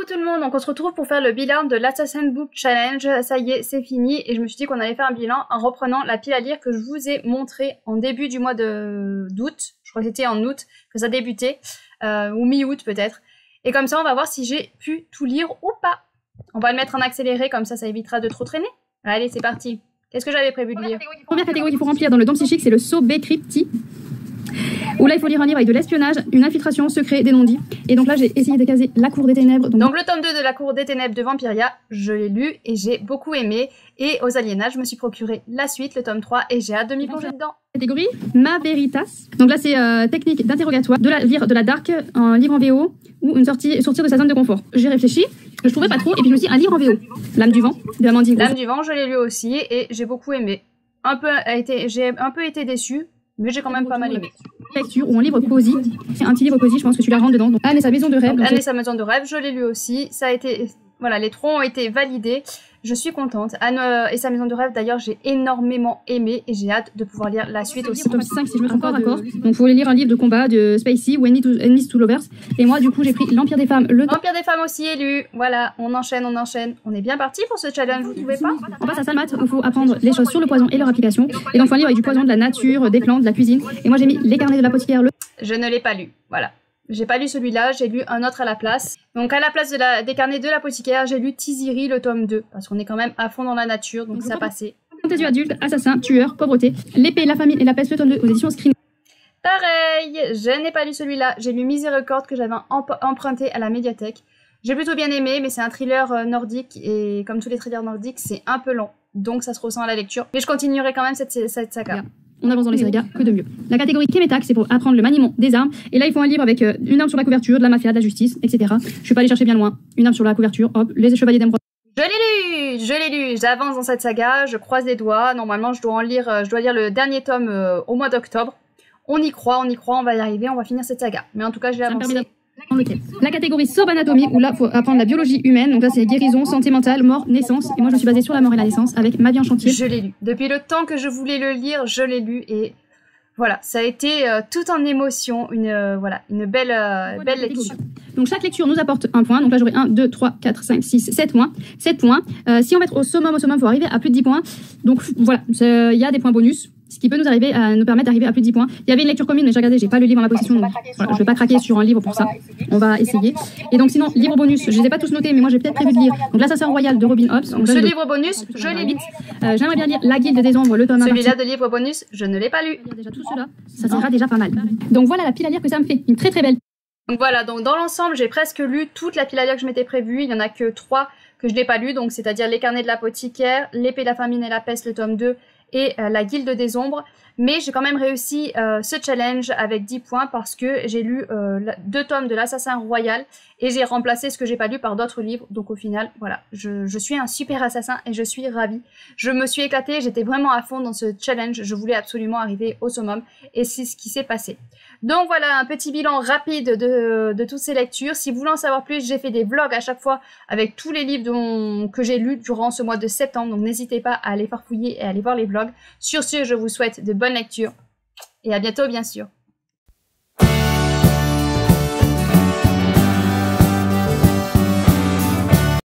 tout le monde, donc on se retrouve pour faire le bilan de l'Assassin Book Challenge. Ça y est, c'est fini et je me suis dit qu'on allait faire un bilan en reprenant la pile à lire que je vous ai montré en début du mois d'août. Je crois que c'était en août que ça débutait, ou mi-août peut-être. Et comme ça, on va voir si j'ai pu tout lire ou pas. On va le mettre en accéléré, comme ça évitera de trop traîner. Allez, c'est parti. Qu'est-ce que j'avais prévu de lire? Première catégorie qu'il faut remplir dans le dôme psychique, c'est le saut Crypti. Où là, il faut lire un livre avec de l'espionnage, une infiltration, secret, des non-dits. Et donc là, j'ai essayé de caser La Cour des Ténèbres. Donc le tome 2 de La Cour des Ténèbres de Vampiria, je l'ai lu et j'ai beaucoup aimé. Et aux Aliénages, je me suis procuré la suite, le tome 3, et j'ai hâte de m'y plonger dedans. Catégorie Ma Veritas. Donc là, c'est technique d'interrogatoire, lire de la dark, un livre en VO, ou sortir de sa zone de confort. J'ai réfléchi, je trouvais pas trop, et puis je me suis dit, un livre en VO. L'âme du vent, de Amandine. L'âme du vent, je l'ai lu aussi, et j'ai beaucoup aimé. J'ai un peu été déçue, mais j'ai quand même pas mal aimé. Lecture ou un livre cosy. Un petit livre cosy, je pense que tu la rentres dedans. Donc, Anne et sa maison de rêve. Donc, Anne et sa maison de rêve, je l'ai lu aussi. Ça a été, voilà, les trois ont été validés. Je suis contente. Anne et sa maison de rêve, d'ailleurs, j'ai énormément aimé et j'ai hâte de pouvoir lire la suite aussi. Tome 5, si je me trompe pas, d'accord. Donc, il faut lire un livre de combat de Spacey ou Enemies to Lovers. Et moi, du coup, j'ai pris L'Empire des femmes. L'Empire des femmes aussi est lu. Voilà, on enchaîne, on enchaîne. On est bien parti pour ce challenge, vous trouvez pas? On passe à Salmat, où il faut apprendre les choses sur le poison et leur application. Et donc, il faut un livre avec du poison, de la nature, des plantes, de la cuisine. Et moi, j'ai mis Les carnets de l'apothicaire. Je ne l'ai pas lu, voilà. J'ai pas lu celui-là, j'ai lu un autre à la place. Donc à la place des carnets de l'apothicaire, j'ai lu Tiziri le tome 2, parce qu'on est quand même à fond dans la nature, donc ça passait. Fantaisie adulte, assassin, tueur, pauvreté, l'épée, la famine et la peste, le tome 2 aux éditions Screen. Pareil, je n'ai pas lu celui-là, j'ai lu Miséricorde que j'avais emprunté à la médiathèque. J'ai plutôt bien aimé, mais c'est un thriller nordique, et comme tous les thrillers nordiques, c'est un peu lent, donc ça se ressent à la lecture. Mais je continuerai quand même cette saga. Yeah. On avance dans les sagas, que de mieux. La catégorie Kemetak, c'est pour apprendre le maniement des armes. Et là, il faut un livre avec une arme sur la couverture, de la mafia, de la justice, etc. Je suis pas allée chercher bien loin. Une arme sur la couverture, hop, les chevaliers d'Emeraude. Je l'ai lu, j'avance dans cette saga, je croise les doigts. Normalement, je dois lire le dernier tome au mois d'octobre. On y croit, on va y arriver, on va finir cette saga. Mais en tout cas, je l'ai avancé. La catégorie Sob Anatomie, où là, il faut apprendre la biologie humaine. Donc là, c'est guérison, santé mentale, mort, naissance. Et moi, je me suis basée sur la mort et la naissance avec Ma vie en chantier. Je l'ai lu. Depuis le temps que je voulais le lire, je l'ai lu. Et voilà, ça a été tout en émotion, une belle lecture. Donc chaque lecture nous apporte un point. Donc là, j'aurai 1, 2, 3, 4, 5, 6, 7 points. 7 points. Si on va être au summum, il faut arriver à plus de 10 points. Donc voilà, il y a des points bonus. Ce qui peut nous permettre d'arriver à plus de 10 points. Il y avait une lecture commune, mais j'ai regardé, j'ai pas le livre en ma possession. Donc voilà, je vais pas craquer sur un livre pour ça. On va essayer. Et donc sinon, livre bonus, je les ai pas tous notés, mais moi j'ai peut-être prévu de lire. Donc L'Assassin Royal de Robin Hobbs. Donc ce livre bonus, je l'ai lu. J'aimerais bien lire La Guilde des Ombres, le tome 1. Celui-là de livre bonus, je ne l'ai pas lu. Déjà tout cela, ça sera déjà pas mal. Donc voilà la pile à lire que ça me fait. Une très très belle. Donc voilà, donc dans l'ensemble, j'ai presque lu toute la pile à lire que je m'étais prévue. Il y en a que 3 que je n'ai pas lu, donc c'est-à-dire Les carnets de l'apothicaire, L'épée, la famine et la peste, le tome 2, et La Guilde des Ombres. Mais j'ai quand même réussi ce challenge avec 10 points parce que j'ai lu 2 tomes de l'Assassin Royal et j'ai remplacé ce que j'ai pas lu par d'autres livres. Donc au final, voilà, je suis un super assassin et je suis ravie. Je me suis éclatée, j'étais vraiment à fond dans ce challenge. Je voulais absolument arriver au summum et c'est ce qui s'est passé. Donc voilà, un petit bilan rapide de toutes ces lectures. Si vous voulez en savoir plus, j'ai fait des vlogs à chaque fois avec tous les livres que j'ai lus durant ce mois de septembre. Donc n'hésitez pas à aller farfouiller et à aller voir les vlogs. Sur ce, je vous souhaite de bonnes lectures et à bientôt bien sûr.